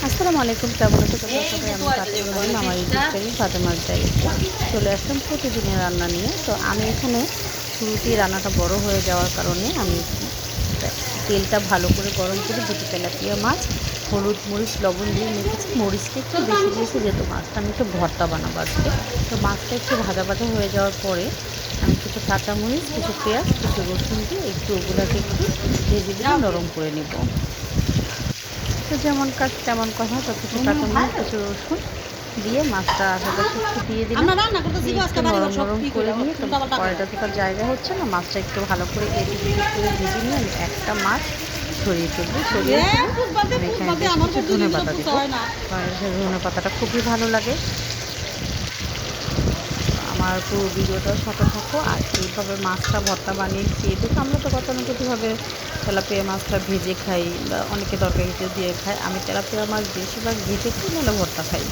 আসসালামু আলাইকুম, কেমন আছো তোমরা সবাই? আমি ফাতেমা নাইম, আমার ইউটিউব চ্যানেল ফাতেমার ডায়েরিতে চলে আসলাম প্রতিদিনের রান্না নিয়ে। তো আমি এখানে শুরুতেই রান্নাটা বড় হয়ে যাওয়ার কারণে আমি তেলটা ভালো করে গরম করে দুটো তেলাপিয়া মাছ হলুদ মরিচ লবণ দিয়ে মেখেছি। মরিচটা একটু বেশি দিয়েছি যেহেতু মাছটা আমি একটু ভর্তা বানাবো আজকে। তো মাছটা একটু ভাজা ভাজা হয়ে যাওয়ার পরে আমি কিছু কাঁচামরিচ, কিছু পেঁয়াজ, কিছু রসুন দিয়ে একটু ওগুলাকে একটু ভেজে ভেজে নরম করে নেব। তো যেমন কাজ তেমন কথা, তো কিছু কাঁচামরিচ, কিছু রসুন দিয়ে মাছটা আশেপাশে একটু দিয়ে দিলাম। দিয়ে একটু নরম নরম করে নিয়ে, তো কড়াইটা থেকে জায়গা হচ্ছে না, মাছটা একটু ভালো করে এদিক ওদিক করে ভেজে নিয়ে আমি একটা মাছ ছড়িয়ে ফেলবো। ছড়িয়ে ফেলে আমি এখানে বেশ কিছু ধনে পাতা দেবো, কারণ ধনে পাতাটা খুবই ভালো লাগে। আমার পুরো ভিডিওটার সাথে থাকো আর এইভাবে মাছটা ভর্তা বানিয়ে খেয়ে দেখো। আমরা তো গতানুগতিকভাবে তেলাপিয়া মাছটা ভেজে খাই বা অনেকে তরকারিতে দিয়ে খায়। আমি তেলাপিয়া মাছ বেশিরভাগ ভেজে খাই, নাহলে ভর্তা খাই।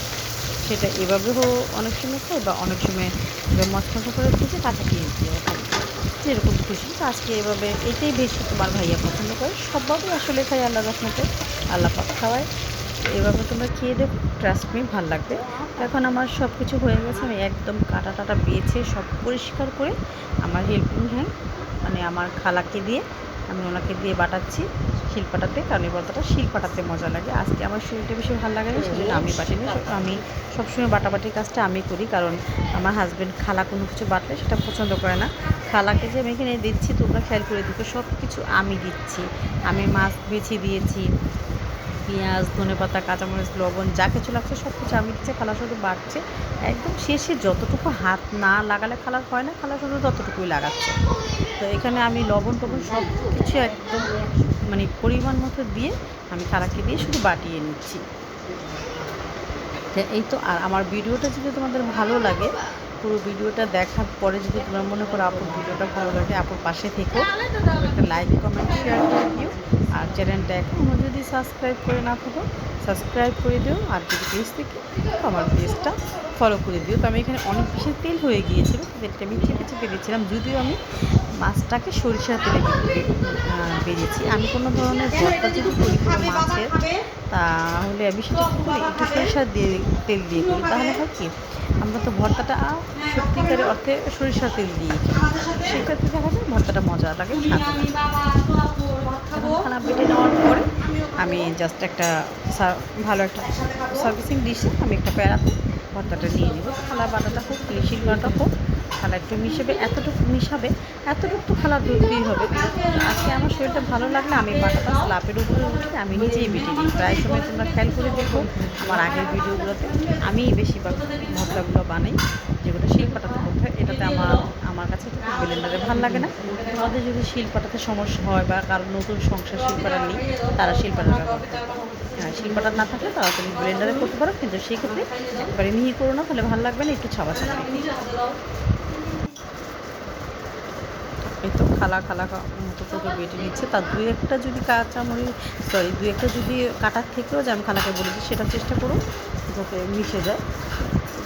সেটা এভাবেও অনেক সময় খাই বা অনেক সময় মশলা করে ভেজে কাঁচা পেঁয়াজ দিয়েও খাই, যেরকম খুশি। তো আজকে এভাবে এটাই বেশি তোমার ভাইয়া পছন্দ করে, সবভাবে আসলে খাই আল্লাহ রহমতে, আল্লাহ পাক খাওয়ায়। এভাবে তোমরা খেয়ে দেখো, ট্রাস্ট মি ভাল লাগবে। এখন আমার সব কিছু হয়ে গেছে, আমি একদম কাটা টাটা বেছে সব পরিষ্কার করে আমার হেল্পিং হ্যান্ড মানে আমার খালাকে দিয়ে আমি ওনাকে দিয়ে বাটাচ্ছি শিলপাটাতে, কারণ এই বর্তাটা শিলপাটাতে মজা লাগে। আজকে আমার শরীরটা বেশি ভালো লাগে না, সেজন্য আমি বাটিনি। আমি সবসময় বাটাবাটির কাজটা আমি করি, কারণ আমার হাজব্যান্ড খালা কোনো কিছু বাটলে সেটা পছন্দ করে না। খালাকে যে আমি এখানে দিচ্ছি তোমরা খেয়াল করে দিচ্ছ, সব কিছু আমি দিচ্ছি। আমি মাছ বেছে দিয়েছি, পেঁয়াজ ধনেপাতা কাঁচামরিচ লবণ যা কিছু লাগছে সব কিছু আমি দিচ্ছি, খালা শুধু বাড়ছে। একদম শেষে যতটুকু হাত না লাগালে খালার হয় না, খালা শুধু ততটুকুই লাগাচ্ছে। তো এখানে আমি লবণ টবণ সব কিছু একদম মানে পরিমাণ মতো দিয়ে আমি খালাকে দিয়ে শুধু বাটিয়ে নিচ্ছি। এই তো। আর আমার ভিডিওটা যদি তোমাদের ভালো লাগে, পুরো ভিডিওটা দেখার পরে যদি তোমরা মনে করো আপুর ভিডিওটা ভালো লাগে, আপুর পাশে থেকো, একটা লাইক কমেন্ট শেয়ার করে দিও। আর চ্যানেলটা এখনও যদি সাবস্ক্রাইব করে না থাকো, সাবস্ক্রাইব করে দিও। আর যদি পেজ থেকে আমার পেজটা ফলো করে দিও। তো আমি এখানে অনেক বেশি তেল হয়ে গিয়েছিল, তেলটা আমি চেপে চেপে দিচ্ছিলাম, যদিও আমি মাছটাকে সরিষার তেলে বেজেছি। আমি কোনো ধরনের ভর্তা যদি করি কোনো মাছের, তাহলে আমি সেটা কী করি, একটু সরিষার তেল দিয়ে করি। তাহলে হয় কি, আমরা তো ভর্তাটা সত্যিকারের অর্থে সরিষার তেল দিয়ে খাই, সেক্ষেত্রে দেখা যায় ভর্তাটা মজা লাগে, খানা বেটে নেওয়ার পরে আমি জাস্ট একটা ভালো একটা সার্ভিসিং ডিশে আমি একটা প্যারাতে ভর্তাটা নিয়ে নেব। খালা বাটাটা হোক, শিল বাটা হোক, খালা একটু মিশাবে, এতটুকু তো খালা ধরতেই হবে। আজকে আমার শরীরটা ভালো লাগলে আমি বাটাটা স্লাপের উপরে উঠে আমি নিজেই বেটে নিই। প্রায় সময় তোমরা খেয়াল করে দেখো আমার আগের ভিডিওগুলোতে আমিই বেশিরভাগ ভর্তাগুলো বানাই, যেগুলো শিলপাটাতে করতে হয়। এটাতে আমার কাছে তো ব্লেন্ডারে ভালো লাগে না। তোমাদের যদি শিলপাটাতে সমস্যা হয় বা কারোর নতুন সংসার শিলপাটা নেই, তারা শিলপাটা ব্যবহার করতে পারে। হ্যাঁ, শিলপাটা না থাকলে তারা তুমি ব্লেন্ডারে করতে পারো, কিন্তু সেক্ষেত্রে একবারে মিহি করো না, তাহলে ভালো লাগবে না, একটু ছাবা ছাবা। এই তো খালা খালা মতো করে বেটে নিচ্ছে। তার দুই একটা যদি দুই একটা যদি কাটার থেকেও যে আমি খালাকে বলেছি সেটা চেষ্টা করো যাতে মিশে যায়,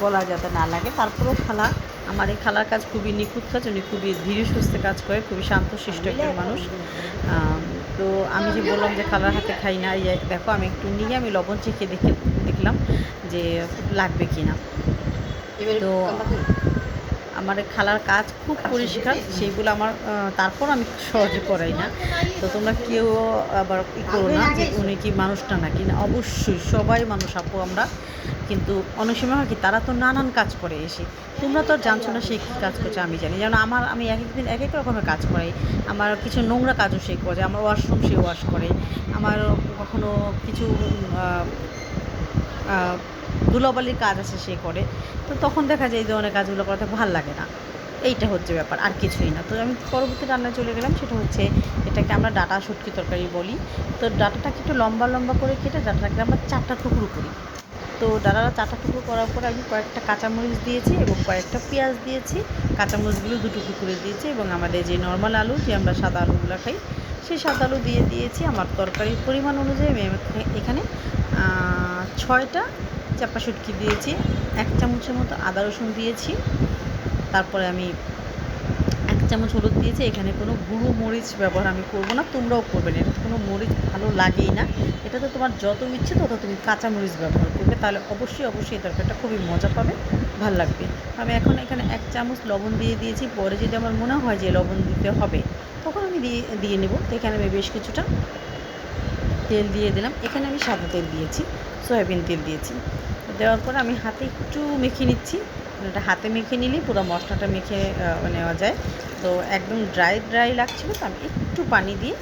গলা যাতে না লাগে। তারপরেও খালা, আমার এই খালার কাজ খুবই নিখুঁত কাজ, উনি খুবই ধীরে সুস্থে কাজ করে, খুবই শান্তশিষ্ট একজন মানুষ। তো আমি যে বললাম যে খালার হাতে খাই না, এই দেখো আমি একটু নিয়ে আমি লবণ চেখে দেখলাম যে লাগবে কি না। তো আমার খালার কাজ খুব পরিষ্কার, সেইগুলো আমার তারপর আমি সহজে করাই না। তো তোমরা কেউ আবার করো না যে উনি কি মানুষটা নাকি না, অবশ্যই সবাই মানুষ আপু আমরা। কিন্তু অনেক সময় হয় কি, তারা তো নানান কাজ করে এসে, তোমরা তো আর জানছো না সে কী কাজ করছে, আমি জানি। যেন আমি এক এক দিন এক এক রকমের কাজ করাই। আমার কিছু নোংরা কাজও সে করে, আমার ওয়াশরুম সে ওয়াশ করে, আমার কখনো কিছু ধুলোবালির কাজ আছে সে করে। তো তখন দেখা যায় এই ধরনের কাজগুলো করতে ভালো লাগে না। এইটা হচ্ছে ব্যাপার, আর কিছুই না। তো আমি পরবর্তী রান্নায় চলে গেলাম, সেটা হচ্ছে এটাকে আমরা ডাঁটা শুটকি তরকারি বলি। তো ডাঁটাটাকে একটু লম্বা লম্বা করে কেটে ডাঁটাটাকে আমরা 4টা টুকরো করি। তো ডাঁটাটা 4টা টুকরো করার পর আমি কয়েকটা কাঁচামরিচ দিয়েছি এবং কয়েকটা পেঁয়াজ দিয়েছি, কাঁচামরিচগুলো 2 টুকরো করে দিয়েছি, এবং আমাদের যে নর্মাল আলু, যে আমরা সাদা আলুগুলো খাই, সেই সাদা আলু দিয়ে দিয়েছি। আমার তরকারির পরিমাণ অনুযায়ী আমি এখানে 6টা চাপা শুটকি দিয়েছি, 1 চামচের মতো আদা রসুন দিয়েছি। তারপরে আমি 1 চামচ হলুদ দিয়েছি। এখানে কোনো গুঁড়ো মরিচ ব্যবহার আমি করব না, তোমরাও করবে না। এটাতে কোনো মরিচ ভালো লাগেই না। এটাতে তোমার যত ইচ্ছে তত তুমি কাঁচা মরিচ ব্যবহার করবে, তাহলে অবশ্যই এই তরকারিটা খুবই মজা পাবে, ভাল লাগবে। আমি এখন এখানে 1 চামচ লবণ দিয়ে দিয়েছি। পরে যদি আমার মনে হয় যে লবণ দিতে হবে তখন আমি দিয়ে নেব। তো এখানে আমি বেশ কিছুটা তেল দিয়ে দিলাম। এখানে আমি সাদা তেল দিয়েছি, সয়াবিন তেল দিয়েছি। দেওয়ার পর আমি হাতে একটু মেখে নিচ্ছি। এটা হাতে মেখে নিলেই পুরো মশলাটা মেখে নেওয়া যায়। তো একদম ড্রাই লাগছিলো, তো আমি একটু পানি দিয়ে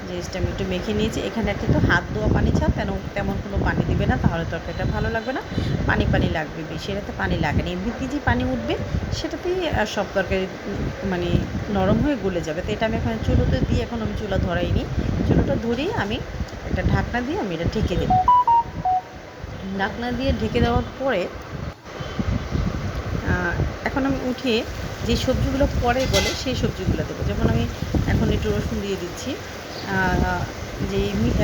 জিনিসটা আমি একটু মেখে নিয়েছি। এখানে কিন্তু হাত ধোয়া পানি ছাড়া তেমন কোনো পানি দিবে না, তাহলে তরকারিটা ভালো লাগবে না। পানি লাগবে বেশি, এটাতে পানি লাগে না। এমনিতে যে পানি উঠবে সেটাতেই সব তরকারি মানে নরম হয়ে গলে যাবে। তো এটা আমি এখানে চুলোতে দিয়ে, এখন আমি চুলা ধরাইনি, চুলোটা ধরিয়ে আমি একটা ঢাকনা দিয়ে আমি এটা ঢেকে দেব। ঢাকনা দিয়ে ঢেকে দেওয়ার পরে এখন আমি উঠিয়ে যে সবজিগুলো পরে গলে সেই সবজিগুলো দেবো। যেমন আমি এখন একটু রসুন দিয়ে দিচ্ছি।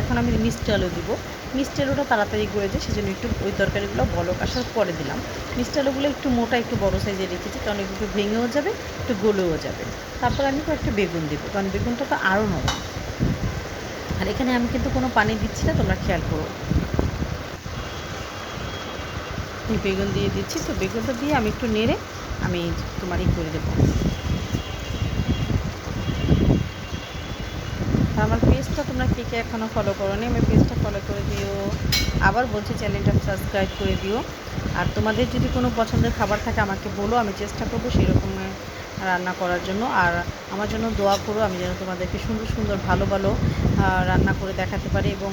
এখন আমি মিষ্টি আলু দেবো। মিষ্টি আলুটা তাড়াতাড়ি গলে যায়, সেজন্য একটু ওই তরকারিগুলো বলক আসার পরে দিলাম। মিষ্টি আলুগুলো একটু মোটা, একটু বড়ো সাইজে রেখেছি, কারণ একটু ভেঙেও যাবে, একটু গলেও যাবে। তারপর আমি একটু বেগুন দেবো, কারণ বেগুনটা তো আরও নরম। আর এখানে আমি কিন্তু কোনো পানি দিচ্ছি না, তোমরা খেয়াল করো। বেগুন দিয়ে দিচ্ছি। তো বেগুনটা দিয়ে আমি একটু নেড়ে আমি করে দেবো। আমার পেজটা তোমরা কে এখনও ফলো করো নি, আমার পেজটা ফলো করে দিও। আবার বলছি, চ্যানেলটা সাবস্ক্রাইব করে দিও। আর তোমাদের যদি কোনো পছন্দের খাবার থাকে আমাকে বলো, আমি চেষ্টা করবো সেরকম রান্না করার জন্য। আর আমার জন্য দোয়া করো, আমি যেন তোমাদেরকে সুন্দর সুন্দর ভালো ভালো রান্না করে দেখাতে পারি, এবং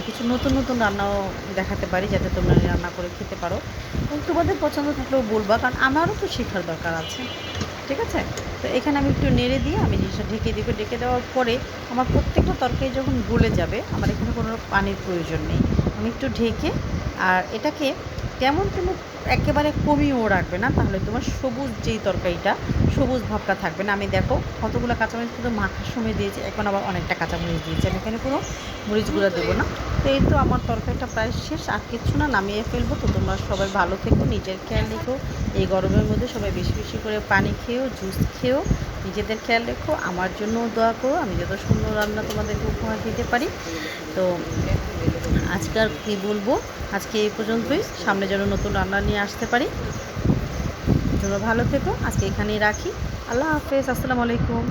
কিছু নতুন রান্নাও দেখাতে পারি, যাতে তোমরা রান্না করে খেতে পারো। এবং তোমাদের পছন্দ থাকলেও বলবা, কারণ আমারও তো শেখার দরকার আছে, ঠিক আছে? তো এখানে আমি একটু নেড়ে দিয়ে আমি জিনিসটা ঢেকে দেবো। ঢেকে দেওয়ার পরে আমার প্রত্যেকটা তরকারি যখন গলে যাবে, আমার এখানে কোনো পানির প্রয়োজন নেই। আমি একটু ঢেকে, আর এটাকে কেমন তুমি একেবারে কমিয়েও রাখবে না, তাহলে তোমার সবুজ যেই তরকারিটা, সবুজ ভাবটা থাকবে না। আমি দেখো কতগুলো কাঁচামরিচ কিন্তু মাখার সময় দিয়েছি, এখন আবার অনেকটা কাঁচামরিচ দিয়েছি। আমি এখানে কোনো মরিচগুলো দেবো না। তো এই তো আমার তরকারিটা প্রায় শেষ, আর কিচ্ছু না, নামিয়ে ফেলবো। তো তোমরা সবাই ভালো থেকো, নিজের খেয়াল রেখো। এই গরমের মধ্যে সবাই বেশি বেশি করে পানি খেয়েও, জুস খেয়েও, নিজেদের খেয়াল রেখো। আমার জন্যও দোয়া করো, আমি যত সুন্দর রান্না তোমাদেরকে উপহার দিতে পারি। তো আজকে আর কী বলবো, আজকে এই পর্যন্তই। সামনে যেন নতুন রান্না নিয়ে আসতে পারি। তোমরা ভালো থেকো, আজকে এখানেই রাখি। আল্লাহ হাফেজ, আসসালামু আলাইকুম।